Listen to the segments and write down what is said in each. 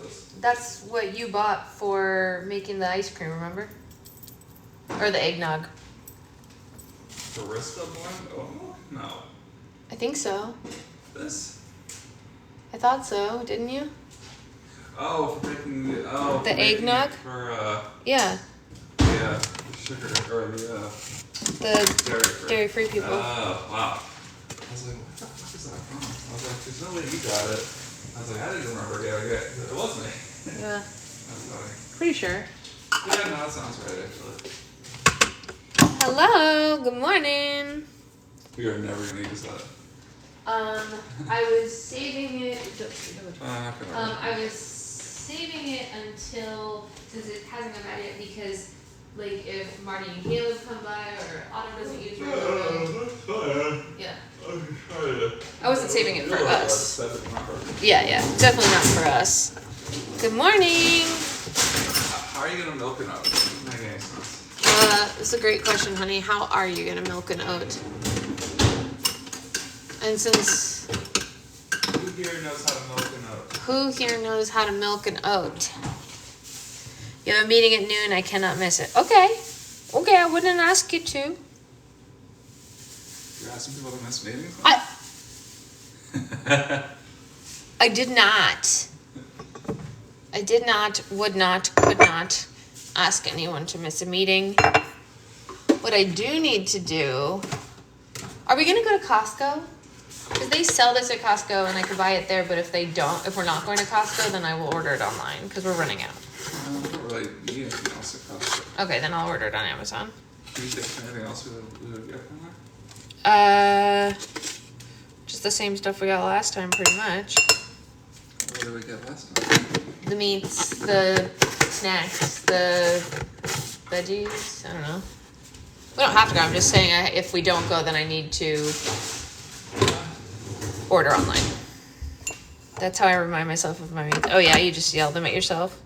those. That's what you bought for making the ice cream, remember? Or the eggnog. Barista blend? Oh, no. I think so. This? I thought so, didn't you? Oh, for making the eggnog? For yeah. The sugar or the dairy-free people. Oh, wow. I was like, what the fuck is that from? I was like, there's no way you got it. I was like, I didn't remember getting it. It was me. Yeah. That's funny. Pretty sure. Yeah, no, that sounds right, actually. Hello, good morning. We are never going to use that. I was saving it. I was saving it until, since it hasn't come out yet, because like if Marty and Caleb come by or Autumn doesn't use her. Yeah. I wasn't saving it for us. Yeah, definitely not for us. Good morning. How are you going to milk an oat? Doesn't make any sense. It's a great question, honey. How are you gonna milk an oat? And since who here knows how to milk an oat? Who here knows how to milk an oat? You have a meeting at noon. I cannot miss it. Okay, I wouldn't ask you to. You're asking people to miss meetings? I did not. I did not, would not, could not ask anyone to miss a meeting. What I do need to do... Are we going to go to Costco? Because they sell this at Costco and I could buy it there, but if we're not going to Costco, then I will order it online because we're running out. I don't really need anything else at Costco. Okay, then I'll order it on Amazon. Do you think anything else we would get from there? Just the same stuff we got last time, pretty much. What did we get last time? The meats, the snacks, the veggies, I don't know. We don't have to go, I'm just saying if we don't go, then I need to order online. That's how I remind myself of my meats. Oh yeah, you just yell them at yourself.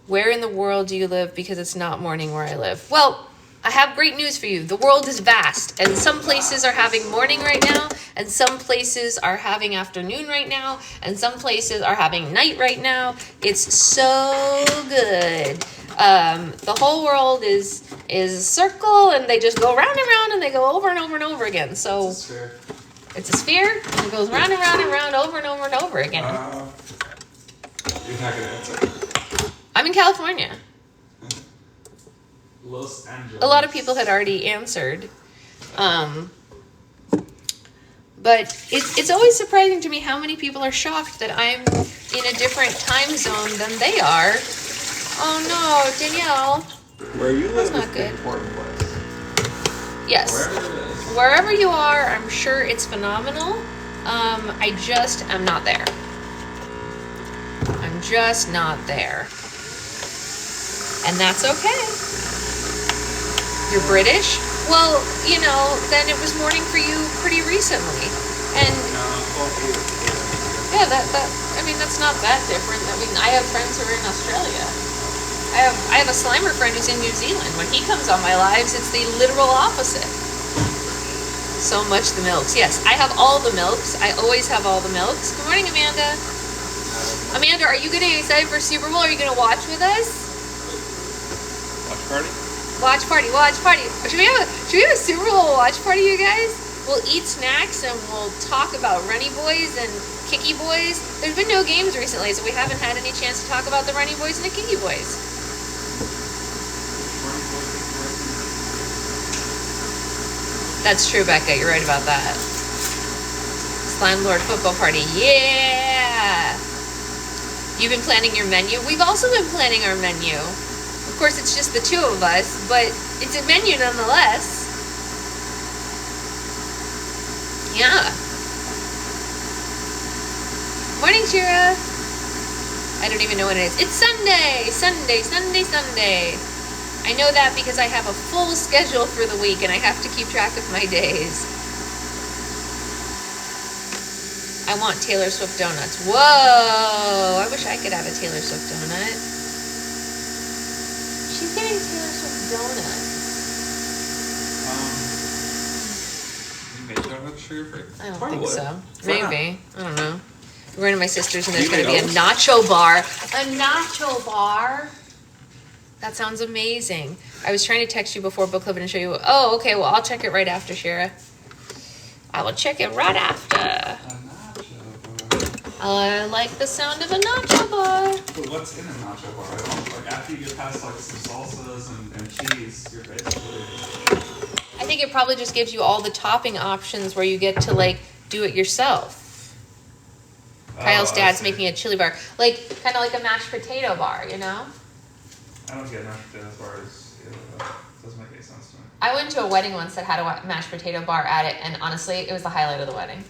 Where in the world do you live? Because it's not morning where I live. Well, I have great news for you. The world is vast, and some places are having morning right now, and some places are having afternoon right now, and some places are having night right now. It's so good. The whole world is a circle, and they just go round and round, and they go over and over and over again. So it's a sphere. It's a sphere, and it goes round and round and round, over and over and over again. You're not gonna answer. I'm in California. Los Angeles. A lot of people had already answered. But it's always surprising to me how many people are shocked that I'm in a different time zone than they are. Oh no, Danielle. Where you live That's not is good. an important place. Yes. Wherever it is. Wherever you are, I'm sure it's phenomenal. I just am not there. I'm just not there. And that's okay. You're British? Well, then it was morning for you pretty recently. And yeah, that's not that different. I have friends who are in Australia. I have a Slimer friend who's in New Zealand. When he comes on my lives, it's the literal opposite. So much the milks. Yes, I have all the milks. I always have all the milks. Good morning, Amanda. Amanda, are you getting excited for Super Bowl? Are you going to watch with us? Watch party? Watch party. Should we have a Super Bowl watch party, you guys? We'll eat snacks and we'll talk about Runny Boys and Kicky Boys. There's been no games recently, so we haven't had any chance to talk about the Runny Boys and the Kicky Boys. That's true, Becca. You're right about that. Slime Lord football party. Yeah! You've been planning your menu? We've also been planning our menu. Of course, it's just the two of us, but it's a menu nonetheless. Yeah. Morning, Shira. I don't even know what it is. It's Sunday. Sunday. I know that because I have a full schedule for the week and I have to keep track of my days. I want Taylor Swift donuts. Whoa! I wish I could have a Taylor Swift donut. She's getting Taylor Swift donuts. You make donuts sugar-free? I don't think so. Maybe. I don't know. We're going to my sister's and there's You going to be a know. nacho bar. A nacho bar? That sounds amazing. I was trying to text you before book club and show you. Oh, okay. Well, I'll check it right after, Shira. I will check it right after. A nacho bar. I like the sound of a nacho bar. But what's in a nacho bar? I don't, like, after you get past like some salsas and cheese, you're basically. I think it probably just gives you all the topping options where you get to like do it yourself. Kyle's dad's making a chili bar, like kind of like a mashed potato bar, you know? I don't get mashed potatoes bars. Doesn't make any sense to me. I went to a wedding once that had a mashed potato bar at it, and honestly, it was the highlight of the wedding.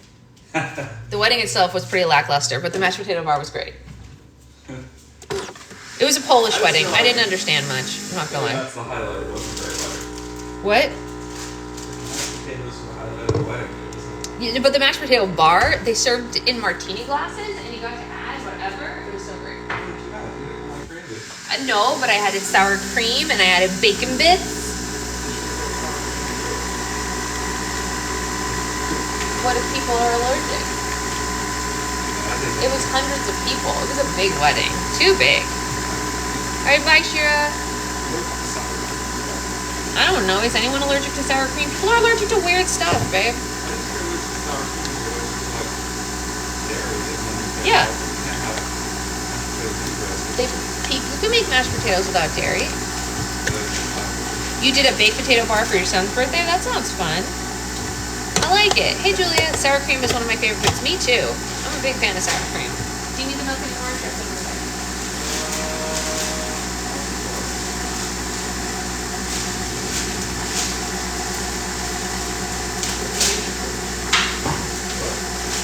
The wedding itself was pretty lackluster, but the mashed potato bar was great. It was a Polish wedding. I didn't understand much. I'm not gonna lie. That's the highlight. It wasn't very wedding. What? Mashed potatoes were the highlight of the wedding. Yeah, but the mashed potato bar, they served in martini glasses, and you got to add whatever. It was so great. What did you have? You didn't like gravy. No, but I added sour cream, and I added bacon bits. What if people are allergic? It was hundreds of people. It was a big wedding. Too big. All right, bye, Shira. I don't know. Is anyone allergic to sour cream? People are allergic to weird stuff, babe. Yeah. You can make mashed potatoes without dairy. You did a baked potato bar for your son's birthday? That sounds fun. I like it. Hey, Julia, sour cream is one of my favorite foods. Me too. I'm a big fan of sour cream. Do you need the milk anymore? Or something like that?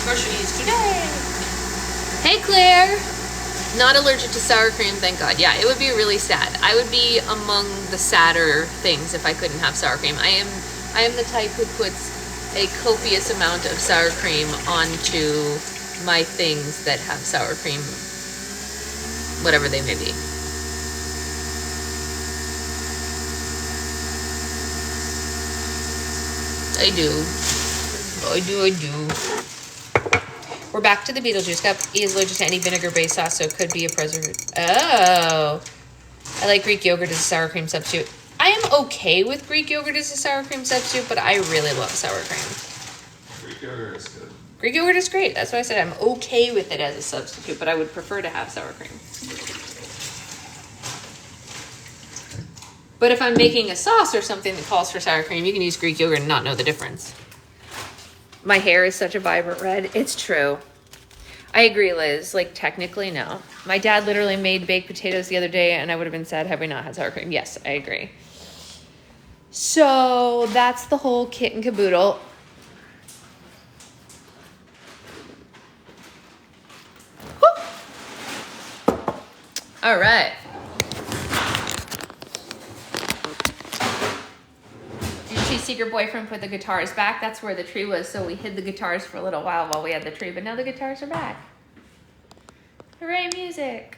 Groceries today. Hey, Claire. Not allergic to sour cream, thank God. Yeah, it would be really sad. I would be among the sadder things if I couldn't have sour cream. I am the type who puts a copious amount of sour cream onto my things that have sour cream, whatever they may be. I do. We're back to the Beetlejuice cup. He is allergic to any vinegar-based sauce, so it could be a preservative. Oh. I like Greek yogurt as a sour cream substitute. I am okay with Greek yogurt as a sour cream substitute, but I really love sour cream. Greek yogurt is good. Greek yogurt is great. That's why I said I'm okay with it as a substitute, but I would prefer to have sour cream. But if I'm making a sauce or something that calls for sour cream, you can use Greek yogurt and not know the difference. My hair is such a vibrant red. It's true. I agree, Liz. Like, technically, no. My dad literally made baked potatoes the other day, and I would have been sad had we not had sour cream. Yes, I agree. So, that's the whole kit and caboodle. Woo! All right. Secret boyfriend put the guitars back. That's where the tree was, so we hid the guitars for a little while we had the tree, but now the guitars are back. Hooray, music.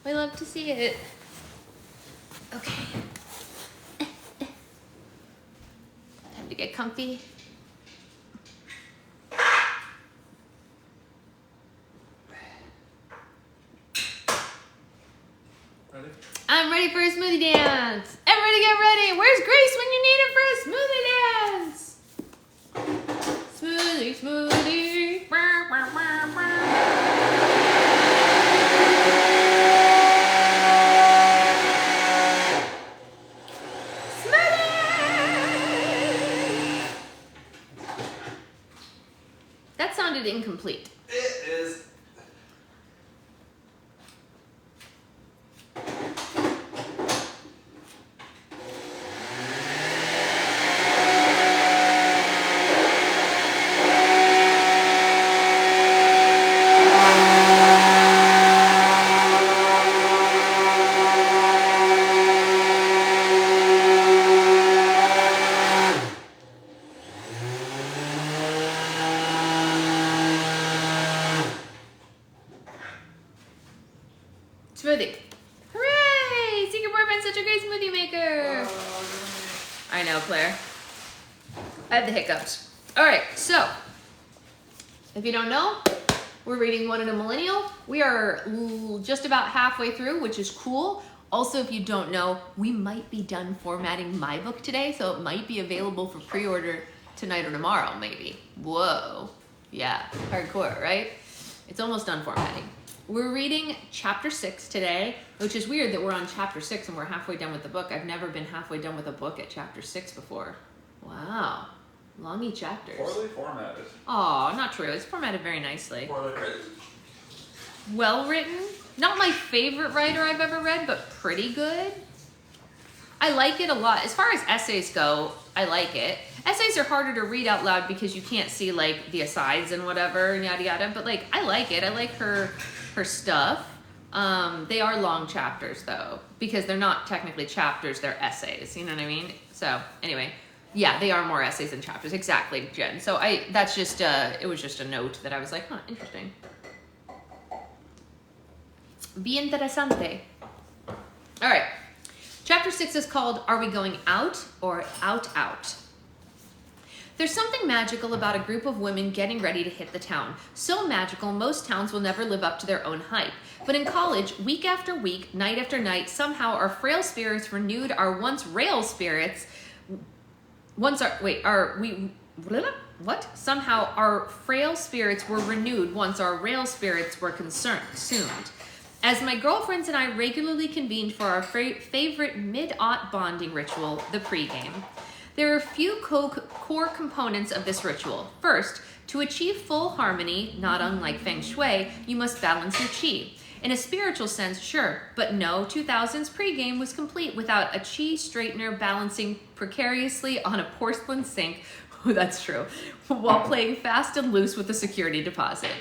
We love to see it. Okay. Time to get comfy. Ready? I'm ready for a smoothie dance. Everybody get ready. Where's Grace when you need her for a smoothie dance? Smoothie, smoothie. Smoothie. That sounded incomplete. It is. Smoothie. Hooray! Secret boyfriend's such a great smoothie maker. I know, Claire. I have the hiccups. All right, so If you don't know, we're reading One in a Millennial. We are just about halfway through, which is cool. Also, if you don't know, we might be done formatting my book today, so it might be available for pre-order tonight or tomorrow, maybe. Whoa. Yeah, hardcore, right? It's almost done formatting. We're reading chapter 6 today, which is weird that we're on chapter 6 and we're halfway done with the book. I've never been halfway done with a book at chapter 6 before. Wow. Longy chapters. Poorly formatted. Aw, not true. It's formatted very nicely. Poorly written. Well written. Not my favorite writer I've ever read, but pretty good. I like it a lot. As far as essays go, I like it. Essays are harder to read out loud because you can't see like the asides and whatever and yada yada. But like, I like it. I like her stuff. They are long chapters though, because they're not technically chapters, they're essays. You know what I mean? So anyway. Yeah, they are more essays than chapters. Exactly, Jen. So that's just, it was just a note that I was like, huh, interesting. Bien interesante. All right. Chapter 6 is called, Are We Going Out or Out Out? There's something magical about a group of women getting ready to hit the town. So magical, most towns will never live up to their own hype. But in college, week after week, night after night, somehow our frail spirits renewed our once rail spirits. Somehow our frail spirits were renewed once our rail spirits were consumed. As my girlfriends and I regularly convened for our favorite mid-aught bonding ritual, the pregame. There are a few core components of this ritual. First, to achieve full harmony, not unlike Feng Shui, you must balance your qi. In a spiritual sense, sure, but no, 2000's pregame was complete without a chi straightener balancing precariously on a porcelain sink, oh, that's true, while playing fast and loose with a security deposit.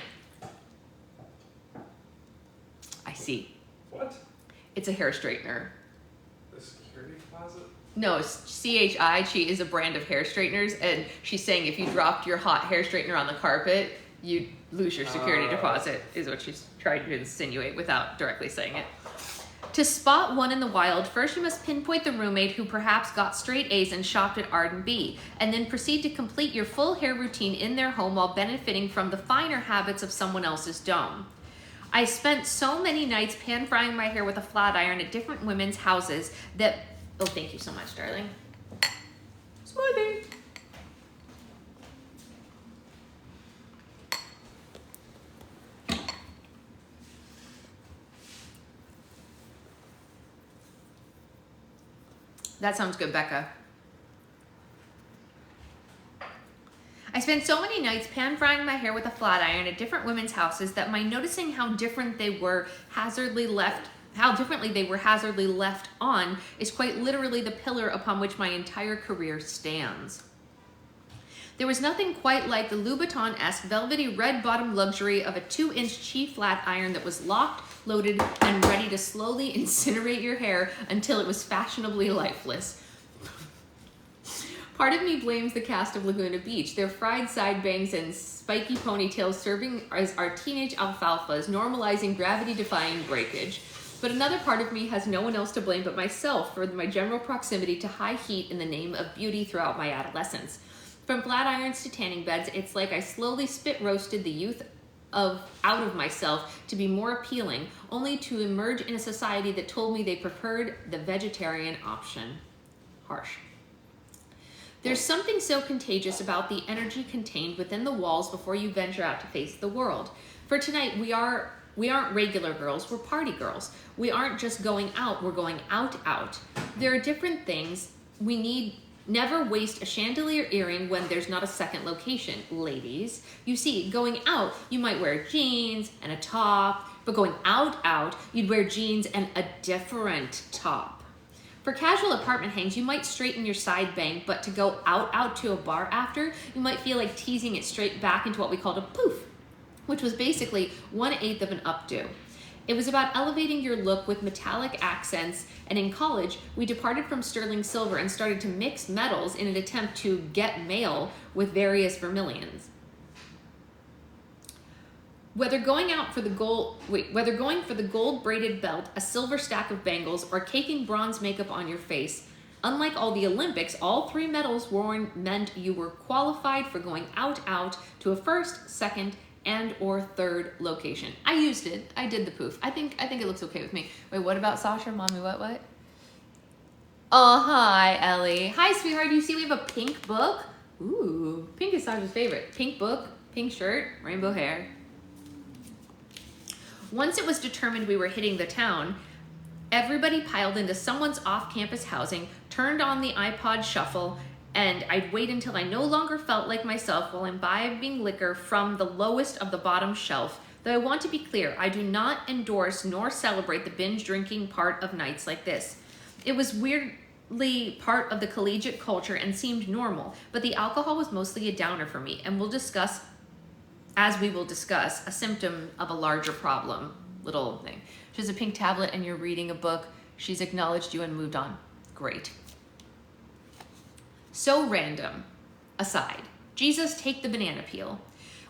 I see. What? It's a hair straightener. The security deposit? No, CHI, Chi is a brand of hair straighteners, and she's saying if you dropped your hot hair straightener on the carpet, you'd lose your security deposit, is what she's trying to insinuate without directly saying it. To spot one in the wild, first you must pinpoint the roommate who perhaps got straight A's and shopped at R&B, and then proceed to complete your full hair routine in their home while benefiting from the finer habits of someone else's dome. I spent so many nights pan-frying my hair with a flat iron at different women's houses that... Oh, thank you so much, darling. Smoothie. That sounds good, Becca. I spent so many nights pan-frying my hair with a flat iron at different women's houses that my noticing how differently they were hazardly left on is quite literally the pillar upon which my entire career stands. There was nothing quite like the Louboutin-esque velvety red-bottom luxury of a 2-inch chi flat iron that was locked, loaded, and ready to slowly incinerate your hair until it was fashionably lifeless. Part of me blames the cast of Laguna Beach, their fried side bangs and spiky ponytails serving as our teenage alfalfas, normalizing gravity-defying breakage. But another part of me has no one else to blame but myself for my general proximity to high heat in the name of beauty throughout my adolescence. From flat irons to tanning beds, it's like I slowly spit roasted the youth out of myself to be more appealing, only to emerge in a society that told me they preferred the vegetarian option. Harsh. There's something so contagious about the energy contained within the walls before you venture out to face the world. For tonight, we aren't regular girls, we're party girls. We aren't just going out, we're going out. There are different things. We need never waste a chandelier earring when there's not a second location, ladies. You see, going out, you might wear jeans and a top, but going out, you'd wear jeans and a different top. For casual apartment hangs, you might straighten your side bang, but to go out to a bar after, you might feel like teasing it straight back into what we called a poof, which was basically 1/8 of an updo. It was about elevating your look with metallic accents, and in college, we departed from sterling silver and started to mix metals in an attempt to get male with various vermilions. Whether going for the gold braided belt, a silver stack of bangles, or caking bronze makeup on your face, Unlike all the Olympics, all 3 medals worn meant you were qualified for going out to a first, second, and or third location. I used it. I did the poof. I think it looks okay with me. Wait, what about Sasha? Mommy, what? Oh, hi, Ellie. Hi, sweetheart. Do you see we have a pink book? Ooh, pink is Sasha's favorite. Pink book, pink shirt, rainbow hair. Once it was determined we were hitting the town, everybody piled into someone's off-campus housing, turned on the iPod shuffle, and I'd wait until I no longer felt like myself while imbibing liquor from the lowest of the bottom shelf. Though I want to be clear, I do not endorse nor celebrate the binge drinking part of nights like this. It was weirdly part of the collegiate culture and seemed normal, but the alcohol was mostly a downer for me, and we will discuss, a symptom of a larger problem. Little thing. She has a pink tablet and you're reading a book. She's acknowledged you and moved on. Great. So random. Aside. Jesus, take the banana peel.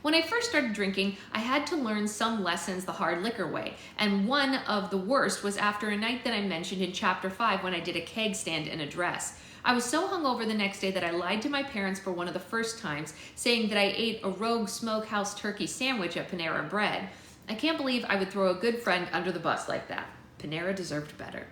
When I first started drinking, I had to learn some lessons the hard liquor way, and one of the worst was after a night that I mentioned in chapter 5 when I did a keg stand in a dress. I was so hungover the next day that I lied to my parents for one of the first times, saying that I ate a Rogue Smokehouse turkey sandwich at Panera Bread. I can't believe I would throw a good friend under the bus like that. Panera deserved better.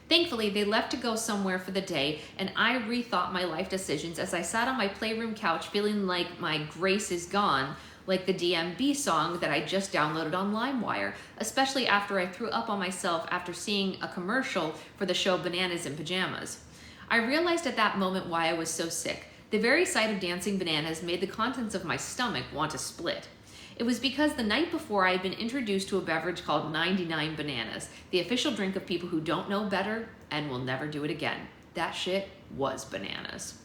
Thankfully, they left to go somewhere for the day, and I rethought my life decisions as I sat on my playroom couch feeling like my grace is gone, like the DMB song that I just downloaded on LimeWire, especially after I threw up on myself after seeing a commercial for the show Bananas in Pajamas. I realized at that moment why I was so sick. The very sight of dancing bananas made the contents of my stomach want to split. It was because the night before I had been introduced to a beverage called 99 Bananas, the official drink of people who don't know better and will never do it again. That shit was bananas.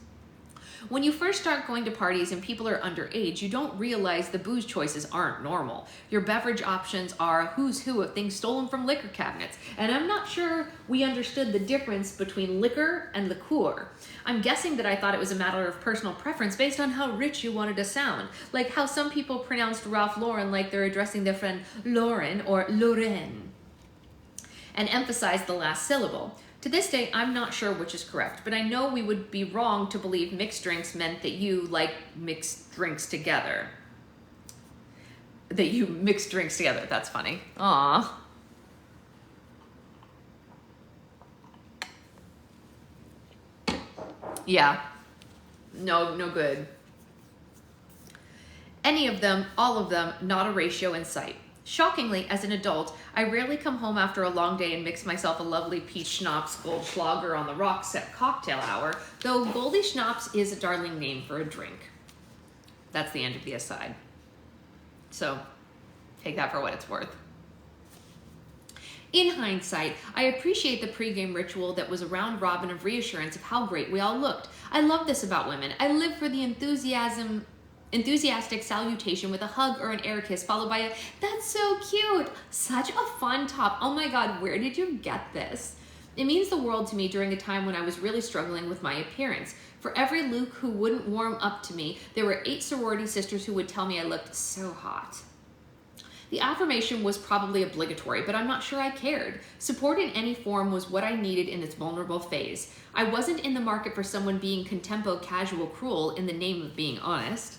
When you first start going to parties and people are underage, you don't realize the booze choices aren't normal. Your beverage options are who's who of things stolen from liquor cabinets, and I'm not sure we understood the difference between liquor and liqueur. I'm guessing that I thought it was a matter of personal preference based on how rich you wanted to sound, like how some people pronounced Ralph Lauren like they're addressing their friend Lauren or Lorraine, and emphasized the last syllable. To this day, I'm not sure which is correct, but I know we would be wrong to believe mixed drinks meant that you mixed drinks together. That's funny. Aw. Yeah. No good. Any of them, all of them, not a ratio in sight. Shockingly, as an adult, I rarely come home after a long day and mix myself a lovely peach schnapps Goldschlager on the rocks at cocktail hour, though Goldie Schnapps is a darling name for a drink. That's the end of the aside. So, take that for what it's worth. In hindsight, I appreciate the pregame ritual that was a round robin of reassurance of how great we all looked. I love this about women. I live for the enthusiastic salutation with a hug or an air kiss followed by a "that's so cute," such a fun top, "oh my god, where did you get this?" It means the world to me during a time when I was really struggling with my appearance. For every Luke who wouldn't warm up to me, there were 8 sorority sisters who would tell me I looked so hot. The affirmation was probably obligatory, but I'm not sure I cared. Support in any form was what I needed in this vulnerable phase. I wasn't in the market for someone being contempo casual cruel in the name of being honest,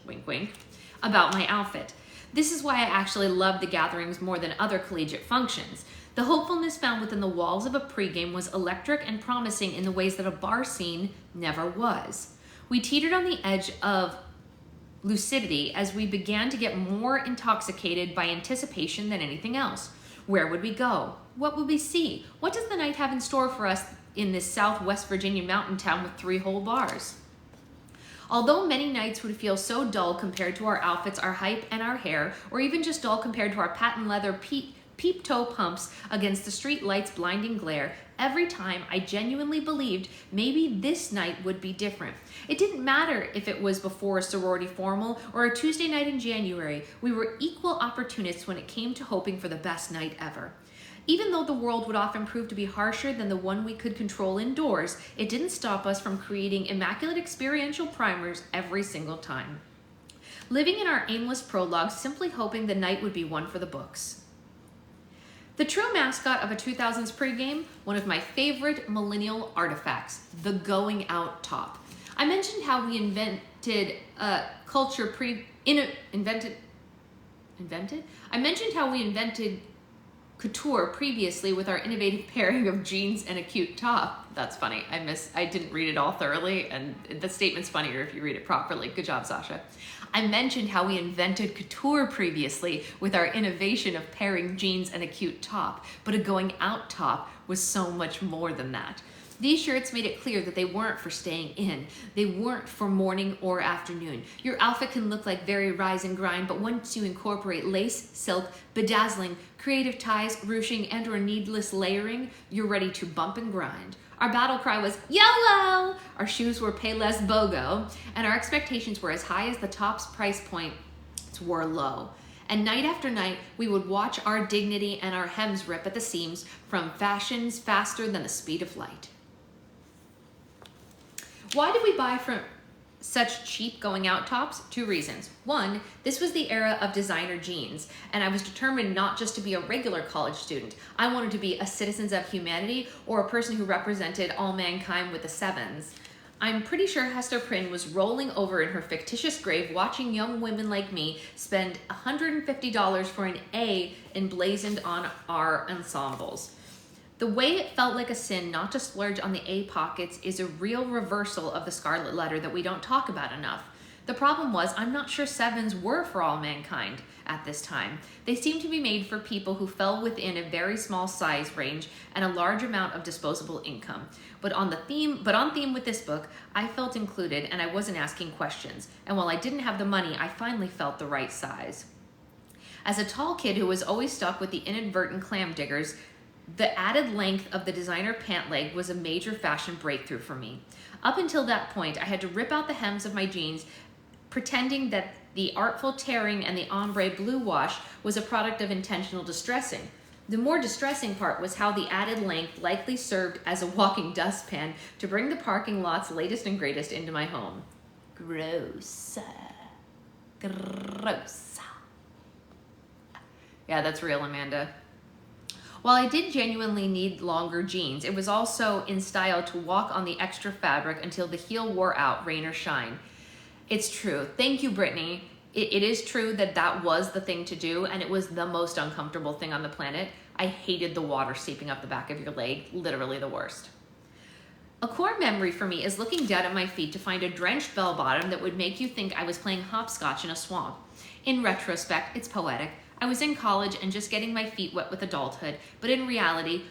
wink wink, about my outfit. This is why I actually loved the gatherings more than other collegiate functions. The hopefulness found within the walls of a pregame was electric and promising in the ways that a bar scene never was. We teetered on the edge of lucidity as we began to get more intoxicated by anticipation than anything else. Where would we go? What would we see? What does the night have in store for us in this Southwest Virginia mountain town with 3 whole bars? Although many nights would feel so dull compared to our outfits, our hype, and our hair, or even just dull compared to our patent leather peep-toe pumps against the street light's blinding glare, every time I genuinely believed maybe this night would be different. It didn't matter if it was before a sorority formal or a Tuesday night in January. We were equal opportunists when it came to hoping for the best night ever. Even though the world would often prove to be harsher than the one we could control indoors, it didn't stop us from creating immaculate experiential primers every single time. Living in our aimless prologue, simply hoping the night would be one for the books. The true mascot of a 2000s pregame, one of my favorite millennial artifacts, the going out top. I mentioned how we invented I mentioned how we invented couture previously with our innovative pairing of jeans and a cute top. That's funny. I didn't read it all thoroughly, and the statement's funnier if you read it properly. Good job, Sasha. I mentioned how we invented couture previously with our innovation of pairing jeans and a cute top, but a going out top was so much more than that. These shirts made it clear that they weren't for staying in. They weren't for morning or afternoon. Your outfit can look like very rise and grind, but once you incorporate lace, silk, bedazzling, creative ties, ruching, and or needless layering, you're ready to bump and grind. Our battle cry was YOLO! Our shoes were pay less BOGO, and our expectations were as high as the top's price points were low. And night after night, we would watch our dignity and our hems rip at the seams from fashions faster than the speed of light. Why did we buy from such cheap going out tops? 2 reasons. 1, this was the era of designer jeans, and I was determined not just to be a regular college student. I wanted to be a citizen of humanity or a person who represented all mankind with the 7s. I'm pretty sure Hester Prynne was rolling over in her fictitious grave watching young women like me spend $150 for an A emblazoned on our ensembles. The way it felt like a sin not to splurge on the A pockets is a real reversal of the scarlet letter that we don't talk about enough. The problem was, I'm not sure 7s were for all mankind at this time. They seemed to be made for people who fell within a very small size range and a large amount of disposable income. But on theme with this book, I felt included and I wasn't asking questions. And while I didn't have the money, I finally felt the right size. As a tall kid who was always stuck with the inadvertent clam diggers, the added length of the designer pant leg was a major fashion breakthrough for me. Up until that point, I had to rip out the hems of my jeans, pretending that the artful tearing and the ombre blue wash was a product of intentional distressing. The more distressing part was how the added length likely served as a walking dustpan to bring the parking lot's latest and greatest into my home. Gross. Gross. Yeah, that's real, Amanda. While I did genuinely need longer jeans, it was also in style to walk on the extra fabric until the heel wore out, rain or shine. It's true. Thank you, Brittany. It is true that that was the thing to do, and it was the most uncomfortable thing on the planet. I hated the water seeping up the back of your leg, literally the worst. A core memory for me is looking down at my feet to find a drenched bell bottom that would make you think I was playing hopscotch in a swamp. In retrospect, it's poetic. I was in college and just getting my feet wet with adulthood, but in reality,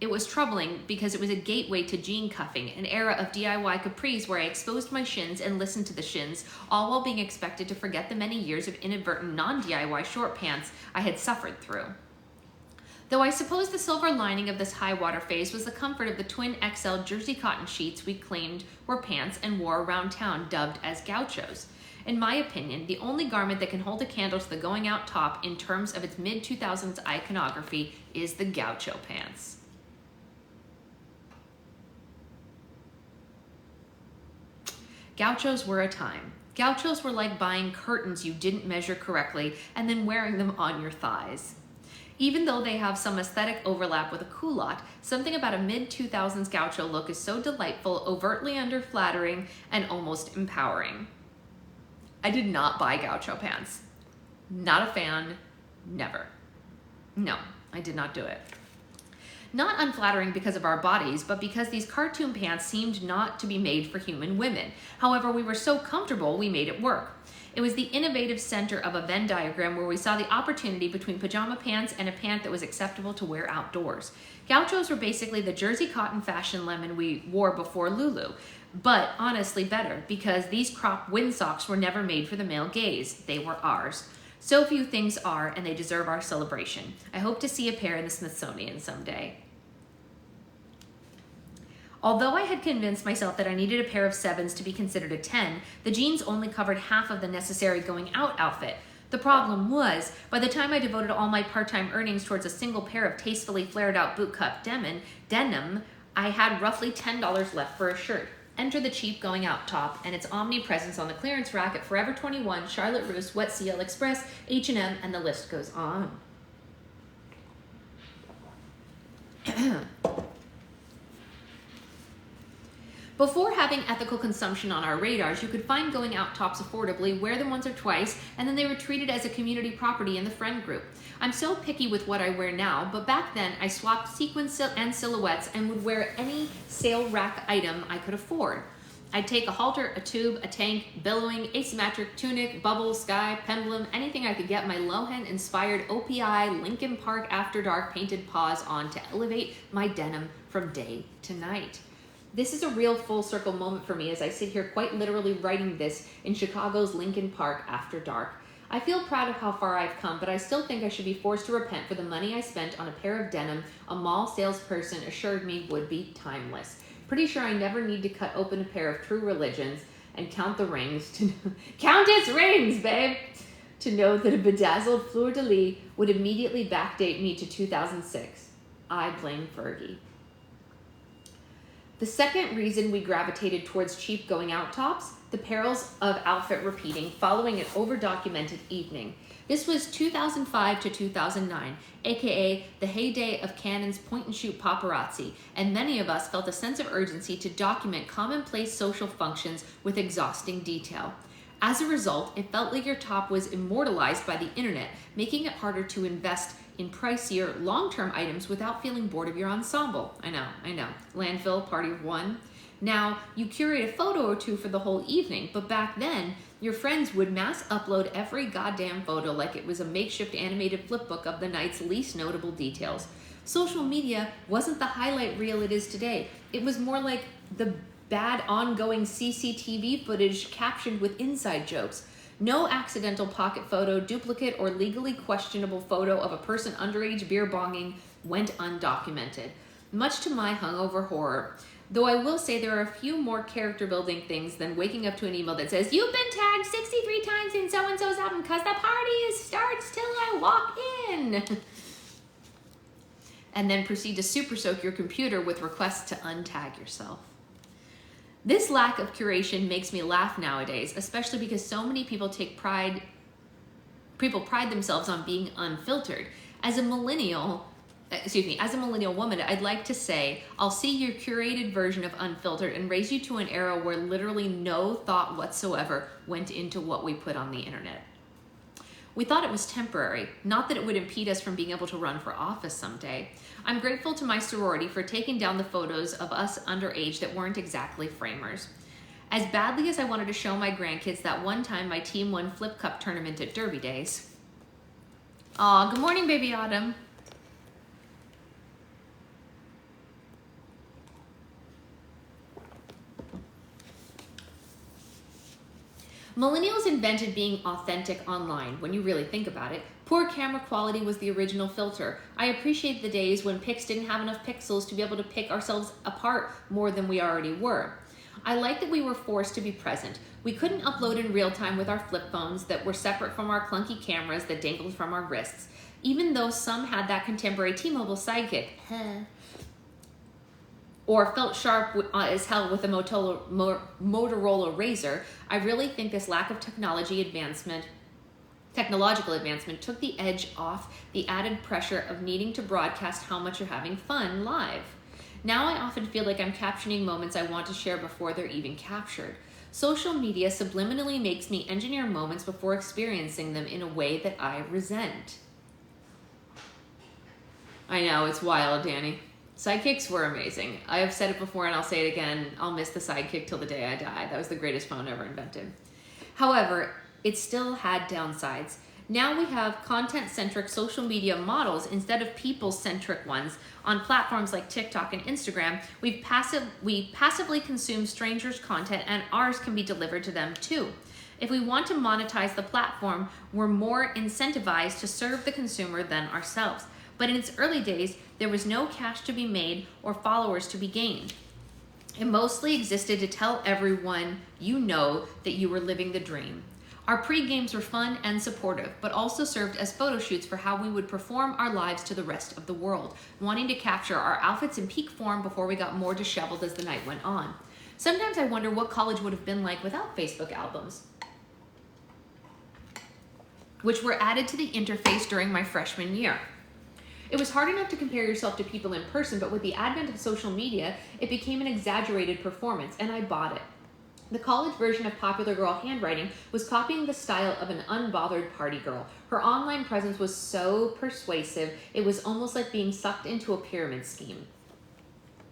it was troubling because it was a gateway to jean cuffing, an era of DIY capris where I exposed my shins and listened to the shins, all while being expected to forget the many years of inadvertent non-DIY short pants I had suffered through. Though I suppose the silver lining of this high water phase was the comfort of the twin XL jersey cotton sheets we claimed were pants and wore around town, dubbed as gauchos. In my opinion, the only garment that can hold a candle to the going out top in terms of its mid-2000s iconography is the gaucho pants. Gauchos were a time. Gauchos were like buying curtains you didn't measure correctly and then wearing them on your thighs. Even though they have some aesthetic overlap with a culotte, something about a mid-2000s gaucho look is so delightful, overtly underflattering, and almost empowering. I did not buy gaucho pants. Not a fan, never. No, I did not do it. Not unflattering because of our bodies, but because these cartoon pants seemed not to be made for human women. However, we were so comfortable, we made it work. It was the innovative center of a Venn diagram where we saw the opportunity between pajama pants and a pant that was acceptable to wear outdoors. Gauchos were basically the jersey cotton fashion lemon we wore before Lulu, but honestly better because these crop windsocks were never made for the male gaze. They were ours. So few things are, and they deserve our celebration. I hope to see a pair in the Smithsonian someday. Although I had convinced myself that I needed a pair of 7s to be considered a 10, the jeans only covered half of the necessary going out outfit. The problem was, by the time I devoted all my part-time earnings towards a single pair of tastefully flared out bootcut denim, I had roughly $10 left for a shirt. Enter the cheap going out top and its omnipresence on the clearance rack at Forever 21, Charlotte Russe, Wet CL Express, H&M, and the list goes on. Before having ethical consumption on our radars, you could find going out tops affordably, wear them once or twice, and then they were treated as a community property in the friend group. I'm so picky with what I wear now, but back then I swapped sequins and silhouettes and would wear any sale rack item I could afford. I'd take a halter, a tube, a tank, billowing, asymmetric, tunic, bubble, sky, pendulum, anything I could get my Lohan-inspired OPI Linkin Park After Dark painted paws on to elevate my denim from day to night. This is a real full circle moment for me as I sit here quite literally writing this in Chicago's Linkin Park After Dark. I feel proud of how far I've come, but I still think I should be forced to repent for the money I spent on a pair of denim a mall salesperson assured me would be timeless. Pretty sure I never need to cut open a pair of True Religions and count the rings to count its rings, babe, to know that a bedazzled fleur-de-lis would immediately backdate me to 2006. I blame Fergie. The second reason we gravitated towards cheap going out tops, the perils of outfit repeating following an over-documented evening. This was 2005 to 2009, aka the heyday of Canon's point-and-shoot paparazzi, and many of us felt a sense of urgency to document commonplace social functions with exhausting detail. As a result, it felt like your top was immortalized by the internet, making it harder to invest in pricier, long-term items without feeling bored of your ensemble. I know. Landfill, party of one. Now, you curate a photo or two for the whole evening, but back then, your friends would mass upload every goddamn photo like it was a makeshift animated flipbook of the night's least notable details. Social media wasn't the highlight reel it is today. It was more like the bad ongoing CCTV footage captioned with inside jokes. No accidental pocket photo, duplicate, or legally questionable photo of a person underage beer bonging went undocumented, much to my hungover horror. Though I will say there are a few more character building things than waking up to an email that says, "You've been tagged 63 times in so-and-so's album because the party starts till I walk in." And then proceed to super soak your computer with requests to untag yourself. This lack of curation makes me laugh nowadays, especially because so many people pride themselves on being unfiltered. As a millennial woman, I'd like to say, I'll see your curated version of unfiltered and raise you to an era where literally no thought whatsoever went into what we put on the internet. We thought it was temporary, not that it would impede us from being able to run for office someday. I'm grateful to my sorority for taking down the photos of us underage that weren't exactly framers. As badly as I wanted to show my grandkids that one time my team won Flip Cup tournament at Derby Days. Aw, good morning, baby Autumn. Millennials invented being authentic online, when you really think about it. Poor camera quality was the original filter. I appreciate the days when pics didn't have enough pixels to be able to pick ourselves apart more than we already were. I like that we were forced to be present. We couldn't upload in real time with our flip phones that were separate from our clunky cameras that dangled from our wrists. Even though some had that contemporary T-Mobile sidekick, or felt sharp as hell with a Motorola Razr, I really think this lack of technological advancement took the edge off the added pressure of needing to broadcast how much you're having fun live. Now I often feel like I'm captioning moments I want to share before they're even captured. Social media subliminally makes me engineer moments before experiencing them in a way that I resent. I know, it's wild, Danny. Sidekicks were amazing. I have said it before and I'll say it again. I'll miss the sidekick till the day I die. That was the greatest phone ever invented. However, it still had downsides. Now we have content-centric social media models instead of people-centric ones on platforms like TikTok and Instagram. We passively consume strangers' content and ours can be delivered to them too. If we want to monetize the platform, we're more incentivized to serve the consumer than ourselves. But in its early days, there was no cash to be made or followers to be gained. It mostly existed to tell everyone you know that you were living the dream. Our pre-games were fun and supportive, but also served as photo shoots for how we would perform our lives to the rest of the world, wanting to capture our outfits in peak form before we got more disheveled as the night went on. Sometimes I wonder what college would have been like without Facebook albums, which were added to the interface during my freshman year. It was hard enough to compare yourself to people in person, but with the advent of social media, it became an exaggerated performance, and I bought it. The college version of popular girl handwriting was copying the style of an unbothered party girl. Her online presence was so persuasive, it was almost like being sucked into a pyramid scheme.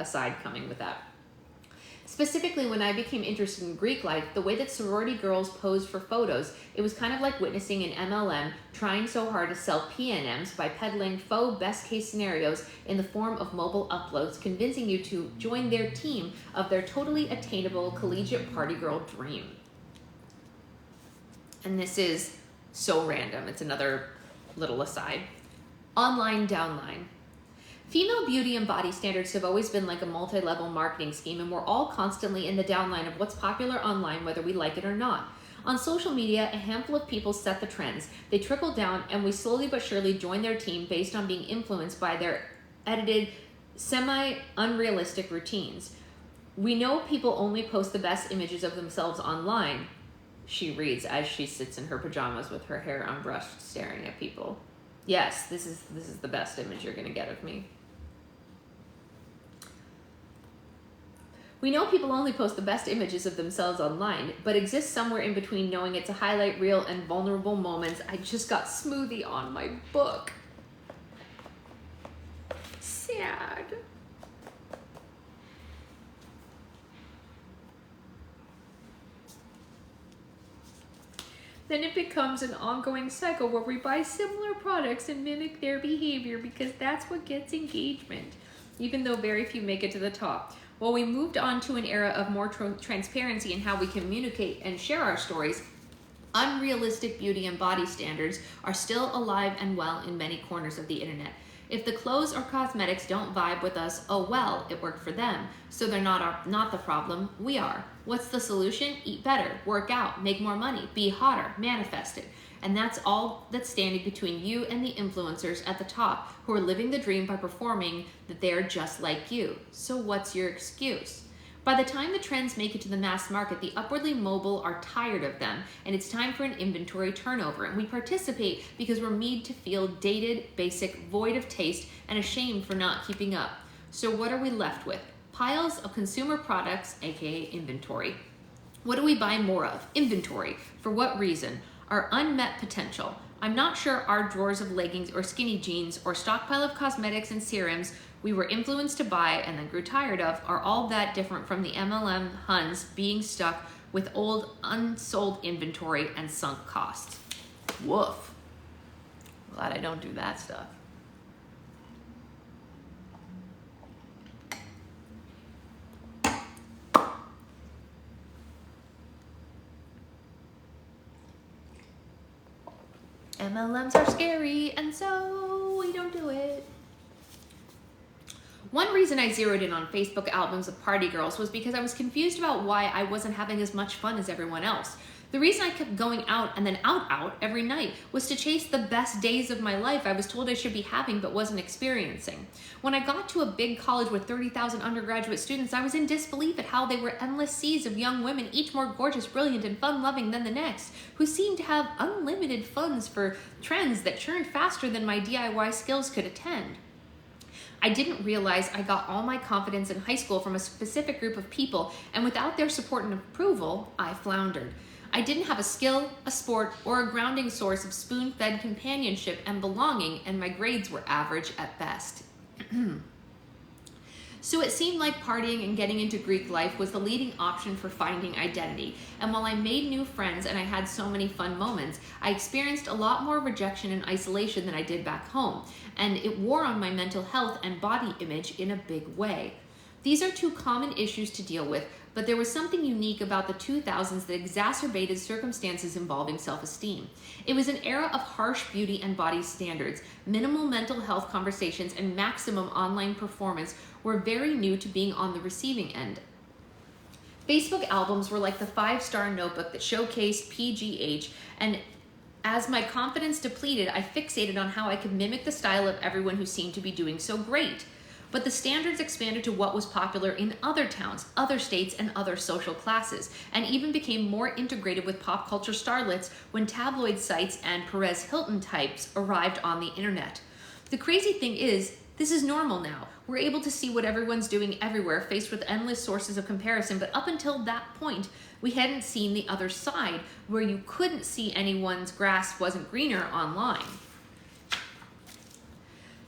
Aside coming with that. Specifically, when I became interested in Greek life, the way that sorority girls posed for photos, it was kind of like witnessing an MLM trying so hard to sell PNMs by peddling faux best-case scenarios in the form of mobile uploads, convincing you to join their team of their totally attainable collegiate party girl dream. And this is so random. It's another little aside. Online downline. Female beauty and body standards have always been like a multi-level marketing scheme, and we're all constantly in the downline of what's popular online, whether we like it or not. On social media, a handful of people set the trends. They trickle down, and we slowly but surely join their team based on being influenced by their edited, semi-unrealistic routines. We know people only post the best images of themselves online, she reads as she sits in her pajamas with her hair unbrushed, staring at people. Yes, this is the best image you're going to get of me. We know people only post the best images of themselves online, but exist somewhere in between knowing it's a highlight reel and vulnerable moments. I just got smoothie on my book. Sad. Then it becomes an ongoing cycle where we buy similar products and mimic their behavior because that's what gets engagement, even though very few make it to the top. While we moved on to an era of more transparency in how we communicate and share our stories, unrealistic beauty and body standards are still alive and well in many corners of the internet. If the clothes or cosmetics don't vibe with us, oh well, it worked for them. So they're not the problem, we are. What's the solution? Eat better, work out, make more money, be hotter, manifest it. And that's all that's standing between you and the influencers at the top who are living the dream by performing that they are just like you. So what's your excuse? By the time the trends make it to the mass market, the upwardly mobile are tired of them, and it's time for an inventory turnover. And we participate because we're made to feel dated, basic, void of taste, and ashamed for not keeping up. So what are we left with? Piles of consumer products, aka inventory. What do we buy more of? Inventory. For what reason? Our unmet potential. I'm not sure our drawers of leggings or skinny jeans or stockpile of cosmetics and serums we were influenced to buy and then grew tired of are all that different from the MLM Huns being stuck with old unsold inventory and sunk costs. Woof. Glad I don't do that stuff. MLMs are scary, and so we don't do it. One reason I zeroed in on Facebook albums of party girls was because I was confused about why I wasn't having as much fun as everyone else. The reason I kept going out and then out every night was to chase the best days of my life I was told I should be having but wasn't experiencing. When I got to a big college with 30,000 undergraduate students, I was in disbelief at how they were endless seas of young women, each more gorgeous, brilliant, and fun-loving than the next, who seemed to have unlimited funds for trends that churned faster than my DIY skills could attend. I didn't realize I got all my confidence in high school from a specific group of people, and without their support and approval, I floundered. I didn't have a skill, a sport, or a grounding source of spoon-fed companionship and belonging, and my grades were average at best. So it seemed like partying and getting into Greek life was the leading option for finding identity. And while I made new friends and I had so many fun moments, I experienced a lot more rejection and isolation than I did back home. And it wore on my mental health and body image in a big way. These are two common issues to deal with, but there was something unique about the 2000s that exacerbated circumstances involving self-esteem. It was an era of harsh beauty and body standards. Minimal mental health conversations and maximum online performance were very new to being on the receiving end. Facebook albums were like the 5-star notebook that showcased PGH, and as my confidence depleted, I fixated on how I could mimic the style of everyone who seemed to be doing so great. But the standards expanded to what was popular in other towns, other states, and other social classes, and even became more integrated with pop culture starlets when tabloid sites and Perez Hilton types arrived on the internet. The crazy thing is, this is normal now. We're able to see what everyone's doing everywhere, faced with endless sources of comparison, but up until that point, we hadn't seen the other side, where you couldn't see anyone's grass wasn't greener online.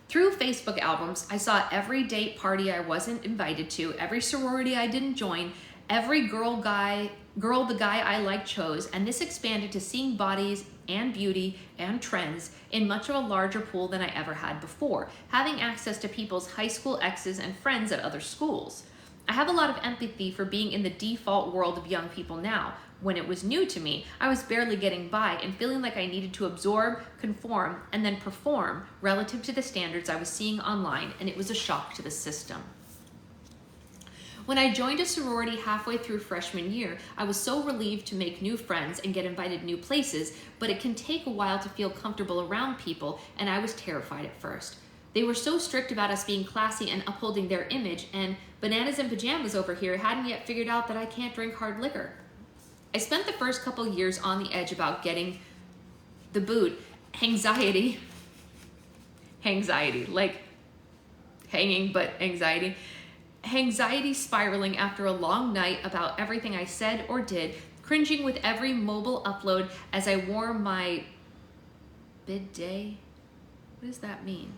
Through Facebook albums, I saw every date party I wasn't invited to, every sorority I didn't join, every girl the guy I liked chose, and this expanded to seeing bodies and beauty and trends in much of a larger pool than I ever had before, having access to people's high school exes and friends at other schools. I have a lot of empathy for being in the default world of young people now. When it was new to me, I was barely getting by and feeling like I needed to absorb, conform, and then perform relative to the standards I was seeing online, and it was a shock to the system. When I joined a sorority halfway through freshman year, I was so relieved to make new friends and get invited new places, but it can take a while to feel comfortable around people, and I was terrified at first. They were so strict about us being classy and upholding their image, and bananas and pajamas over here hadn't yet figured out that I can't drink hard liquor. I spent the first couple years on the edge about getting the boot. Anxiety, like hanging, but anxiety spiraling after a long night about everything I said or did, cringing with every mobile upload as I wore my bid day. What does that mean?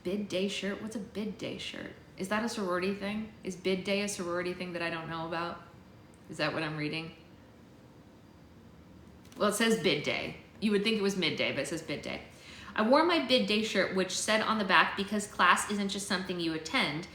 Bid day shirt? What's a bid day shirt? Is that a sorority thing? Is bid day a sorority thing that I don't know about? Is that what I'm reading? Well, it says bid day. You would think it was midday, but it says bid day. I wore my bid day shirt, which said on the back, because class isn't just something you attend,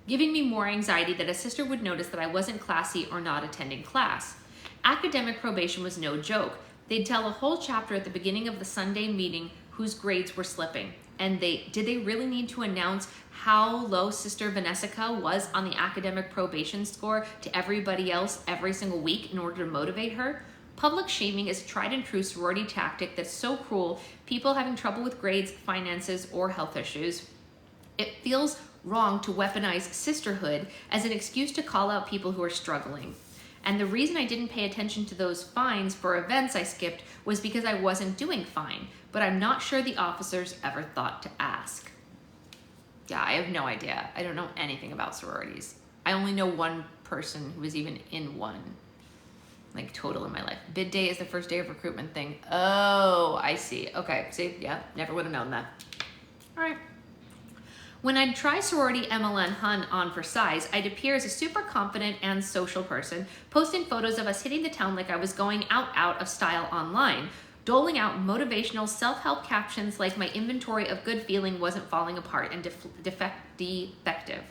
giving me more anxiety that a sister would notice that I wasn't classy or not attending class. Academic probation was no joke. They'd tell a whole chapter at the beginning of the Sunday meeting whose grades were slipping. And did they really need to announce how low Sister Vanessa was on the academic probation score to everybody else every single week in order to motivate her? Public shaming is a tried and true sorority tactic that's so cruel, people having trouble with grades, finances, or health issues. It feels wrong to weaponize sisterhood as an excuse to call out people who are struggling. And the reason I didn't pay attention to those fines for events I skipped was because I wasn't doing fine, but I'm not sure the officers ever thought to ask. Yeah, I have no idea. I don't know anything about sororities. I only know one person who was even in one, like total in my life. Bid day is the first day of recruitment thing. Oh, I see. Okay, see, yeah, never would have known that. All right. When I'd try sorority MLN Hun on for size, I'd appear as a super confident and social person, posting photos of us hitting the town like I was going out of style online, doling out motivational self-help captions like my inventory of good feeling wasn't falling apart and defective.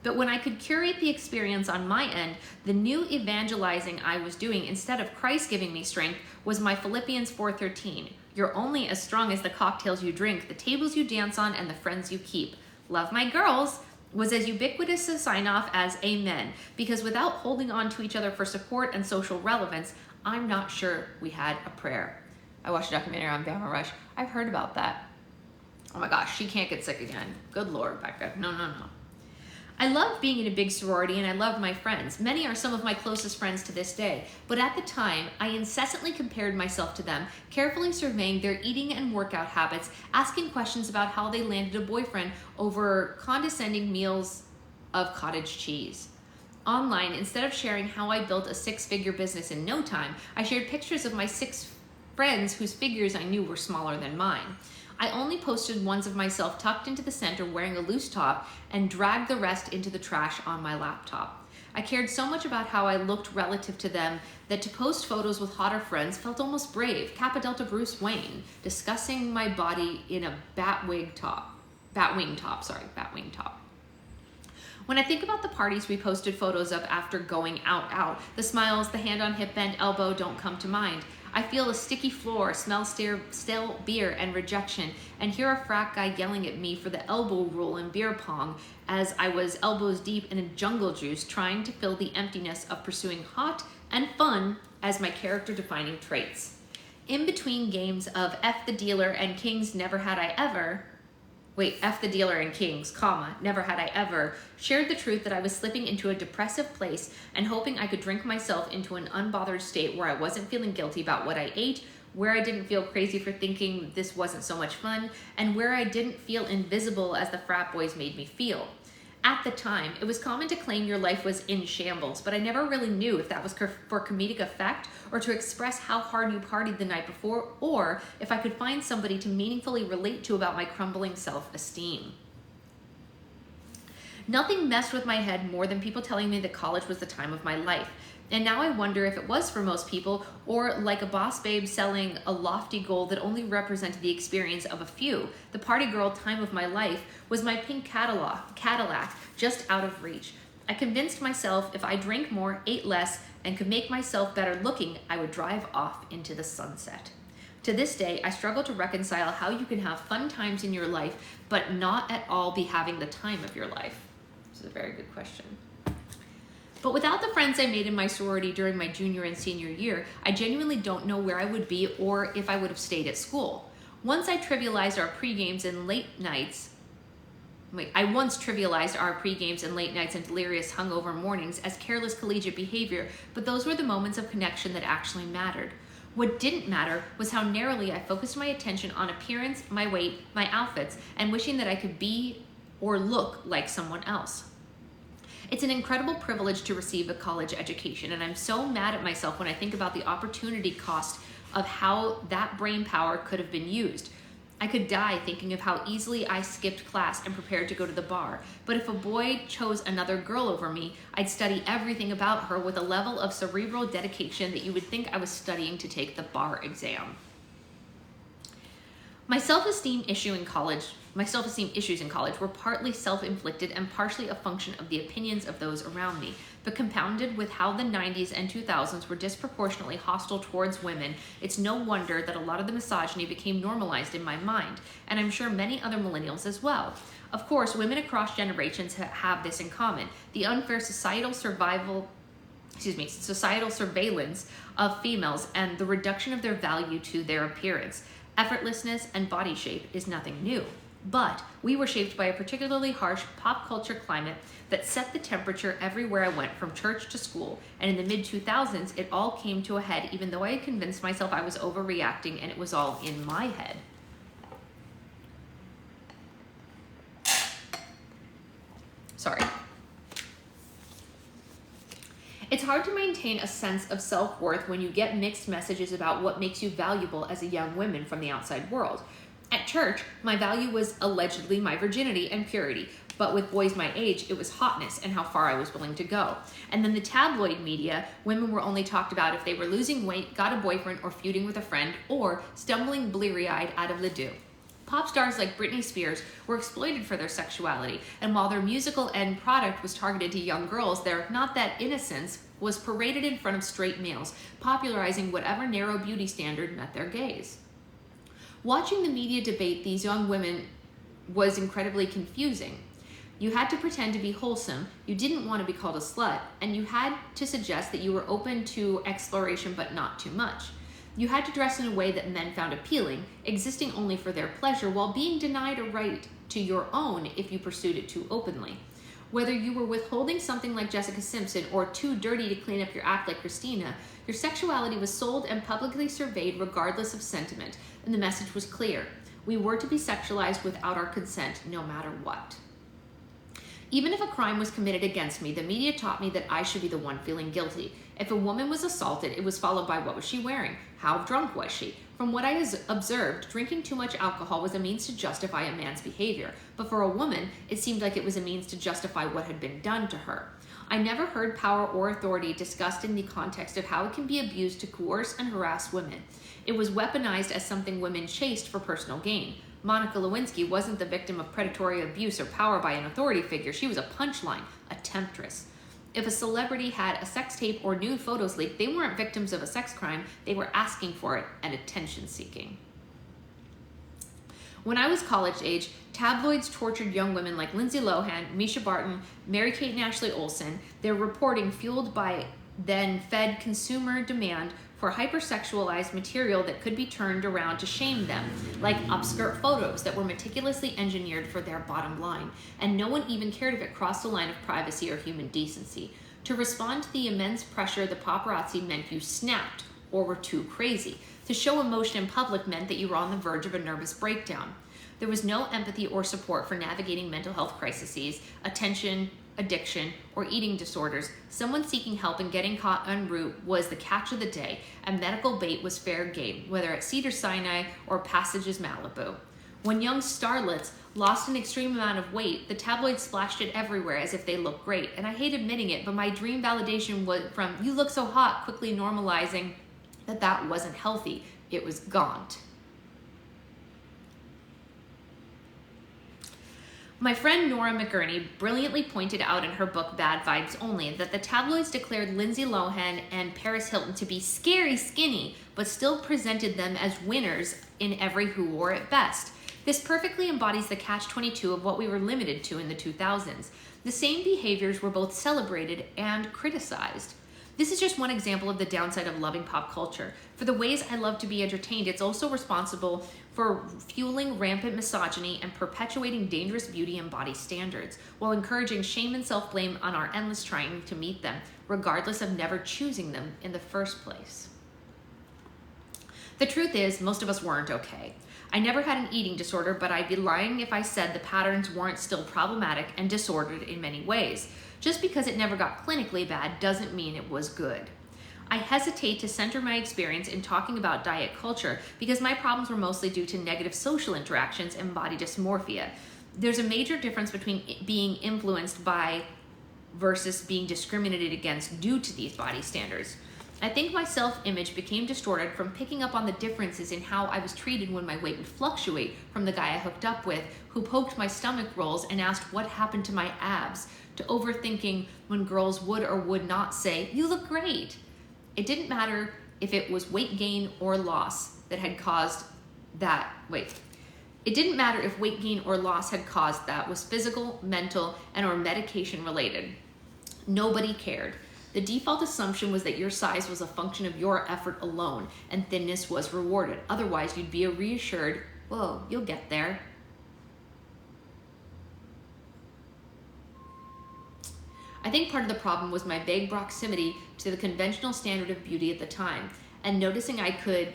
But when I could curate the experience on my end, the new evangelizing I was doing instead of Christ giving me strength was my Philippians 4:13. You're only as strong as the cocktails you drink, the tables you dance on, and the friends you keep. Love my girls was as ubiquitous a sign-off as amen, because without holding on to each other for support and social relevance, I'm not sure we had a prayer. I watched a documentary on Bama Rush. I've heard about that. Oh my gosh, she can't get sick again. Good Lord, Becca. No. I love being in a big sorority and I love my friends. Many are some of my closest friends to this day. But at the time, I incessantly compared myself to them, carefully surveying their eating and workout habits, asking questions about how they landed a boyfriend over condescending meals of cottage cheese. Online, instead of sharing how I built a six-figure business in no time, I shared pictures of my 6 friends whose figures I knew were smaller than mine. I only posted ones of myself tucked into the center wearing a loose top and dragged the rest into the trash on my laptop. I cared so much about how I looked relative to them that to post photos with hotter friends felt almost brave. Kappa Delta Bruce Wayne, discussing my body in a batwing top. When I think about the parties we posted photos of after going out, the smiles, the hand on hip bend elbow don't come to mind. I feel a sticky floor, smell stale beer and rejection, and hear a frat guy yelling at me for the elbow rule in beer pong as I was elbows deep in a jungle juice trying to fill the emptiness of pursuing hot and fun as my character-defining traits. In between games of F the dealer and Kings never had I ever, F the dealer and Kings, never had I ever, shared the truth that I was slipping into a depressive place and hoping I could drink myself into an unbothered state where I wasn't feeling guilty about what I ate, where I didn't feel crazy for thinking this wasn't so much fun, and where I didn't feel invisible as the frat boys made me feel. At the time, it was common to claim your life was in shambles, but I never really knew if that was for comedic effect or to express how hard you partied the night before, or if I could find somebody to meaningfully relate to about my crumbling self-esteem. Nothing messed with my head more than people telling me that college was the time of my life. And now I wonder if it was for most people, or like a boss babe selling a lofty goal that only represented the experience of a few. The party girl time of my life was my pink Cadillac, just out of reach. I convinced myself if I drank more, ate less, and could make myself better looking, I would drive off into the sunset. To this day, I struggle to reconcile how you can have fun times in your life, but not at all be having the time of your life. This is a very good question. But without the friends I made in my sorority during my junior and senior year, I genuinely don't know where I would be or if I would have stayed at school. Once trivialized our pre-games and late nights and delirious hungover mornings as careless collegiate behavior, but those were the moments of connection that actually mattered. What didn't matter was how narrowly I focused my attention on appearance, my weight, my outfits, and wishing that I could be or look like someone else. It's an incredible privilege to receive a college education, and I'm so mad at myself when I think about the opportunity cost of how that brain power could have been used. I could die thinking of how easily I skipped class and prepared to go to the bar, but if a boy chose another girl over me, I'd study everything about her with a level of cerebral dedication that you would think I was studying to take the bar exam. My self-esteem issues in college were partly self-inflicted and partially a function of the opinions of those around me, but compounded with how the 90s and 2000s were disproportionately hostile towards women, it's no wonder that a lot of the misogyny became normalized in my mind, and I'm sure many other millennials as well. Of course, women across generations have this in common: the unfair societal surveillance of females and the reduction of their value to their appearance. Effortlessness and body shape is nothing new. But we were shaped by a particularly harsh pop culture climate that set the temperature everywhere I went, from church to school. And in the mid-2000s, it all came to a head, even though I had convinced myself I was overreacting and it was all in my head. Sorry. It's hard to maintain a sense of self-worth when you get mixed messages about what makes you valuable as a young woman from the outside world. At church, my value was allegedly my virginity and purity, but with boys my age, it was hotness and how far I was willing to go. And then the tabloid media, women were only talked about if they were losing weight, got a boyfriend, or feuding with a friend, or stumbling bleary-eyed out of Ledoux. Pop stars like Britney Spears were exploited for their sexuality, and while their musical end product was targeted to young girls, their not that innocence was paraded in front of straight males, popularizing whatever narrow beauty standard met their gaze. Watching the media debate these young women was incredibly confusing. You had to pretend to be wholesome, you didn't want to be called a slut, and you had to suggest that you were open to exploration but not too much. You had to dress in a way that men found appealing, existing only for their pleasure, while being denied a right to your own if you pursued it too openly. Whether you were withholding something like Jessica Simpson or too dirty to clean up your act like Christina, your sexuality was sold and publicly surveyed regardless of sentiment, and the message was clear. We were to be sexualized without our consent, no matter what. Even if a crime was committed against me, the media taught me that I should be the one feeling guilty. If a woman was assaulted, it was followed by what was she wearing? How drunk was she? From what I observed, drinking too much alcohol was a means to justify a man's behavior, but for a woman, it seemed like it was a means to justify what had been done to her. I never heard power or authority discussed in the context of how it can be abused to coerce and harass women. It was weaponized as something women chased for personal gain. Monica Lewinsky wasn't the victim of predatory abuse or power by an authority figure. She was a punchline, a temptress. If a celebrity had a sex tape or nude photos leaked, they weren't victims of a sex crime, they were asking for it and attention seeking. When I was college age, tabloids tortured young women like Lindsay Lohan, Misha Barton, Mary-Kate and Ashley Olsen. Their reporting fueled by then fed consumer demand for hypersexualized material that could be turned around to shame them, like upskirt photos that were meticulously engineered for their bottom line, and no one even cared if it crossed the line of privacy or human decency. To respond to the immense pressure the paparazzi meant you snapped or were too crazy. To show emotion in public meant that you were on the verge of a nervous breakdown. There was no empathy or support for navigating mental health crises, attention, addiction, or eating disorders. Someone seeking help and getting caught en route was the catch of the day, and medical bait was fair game, whether at Cedars-Sinai or Passages Malibu. When young starlets lost an extreme amount of weight, the tabloids splashed it everywhere as if they looked great. And I hate admitting it, but my dream validation was from "you look so hot," quickly normalizing that wasn't healthy. It was gaunt. My friend Nora McGurney brilliantly pointed out in her book Bad Vibes Only that the tabloids declared Lindsay Lohan and Paris Hilton to be scary skinny, but still presented them as winners in every who wore it best. This perfectly embodies the catch-22 of what we were limited to in the 2000s. The same behaviors were both celebrated and criticized. This is just one example of the downside of loving pop culture. For the ways I love to be entertained, it's also responsible for fueling rampant misogyny and perpetuating dangerous beauty and body standards, while encouraging shame and self-blame on our endless trying to meet them, regardless of never choosing them in the first place. The truth is, most of us weren't okay. I never had an eating disorder, but I'd be lying if I said the patterns weren't still problematic and disordered in many ways. Just because it never got clinically bad doesn't mean it was good. I hesitate to center my experience in talking about diet culture because my problems were mostly due to negative social interactions and body dysmorphia. There's a major difference between being influenced by versus being discriminated against due to these body standards. I think my self-image became distorted from picking up on the differences in how I was treated when my weight would fluctuate from the guy I hooked up with who poked my stomach rolls and asked what happened to my abs, to overthinking when girls would or would not say, "You look great." It didn't matter if it was weight gain or loss that had caused that. It didn't matter if weight gain or loss had caused that, was physical, mental, and or medication related. Nobody cared. The default assumption was that your size was a function of your effort alone, and thinness was rewarded. Otherwise, you'd be reassured, "Whoa, you'll get there." I think part of the problem was my vague proximity to the conventional standard of beauty at the time, and noticing I could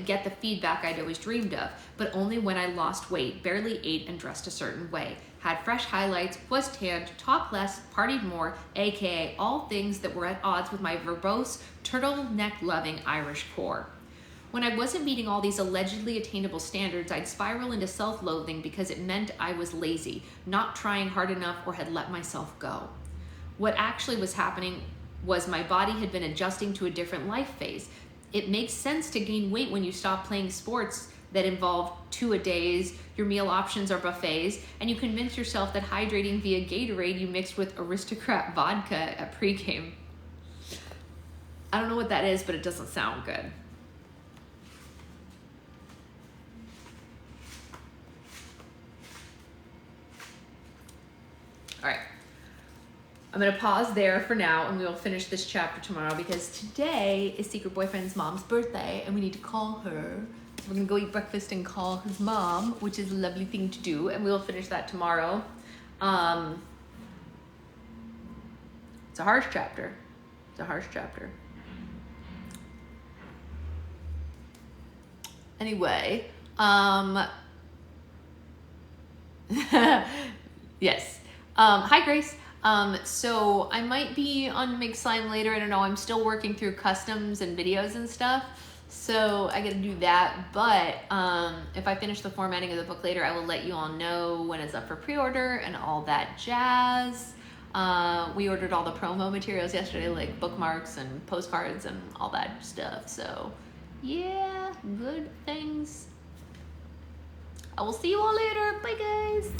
get the feedback I'd always dreamed of, but only when I lost weight, barely ate, and dressed a certain way, had fresh highlights, was tanned, talked less, partied more, aka all things that were at odds with my verbose, turtleneck-loving Irish core. When I wasn't meeting all these allegedly attainable standards, I'd spiral into self-loathing because it meant I was lazy, not trying hard enough, or had let myself go. What actually was happening was my body had been adjusting to a different life phase. It makes sense to gain weight when you stop playing sports that involve two-a-days, your meal options are buffets, and you convince yourself that hydrating via Gatorade you mixed with Aristocrat vodka at pregame. I don't know what that is, but it doesn't sound good. All right. I'm going to pause there for now, and we will finish this chapter tomorrow because today is Secret Boyfriend's mom's birthday, and we need to call her. So we're going to go eat breakfast and call his mom, which is a lovely thing to do, and we will finish that tomorrow. It's a harsh chapter. It's a harsh chapter. Anyway, yes. Hi, Grace. So I might be on Make Slime later. I don't know. I'm still working through customs and videos and stuff. So I got to do that. But if I finish the formatting of the book later, I will let you all know when it's up for pre-order and all that jazz. We ordered all the promo materials yesterday, like bookmarks and postcards and all that stuff. So yeah, good things. I will see you all later. Bye, guys.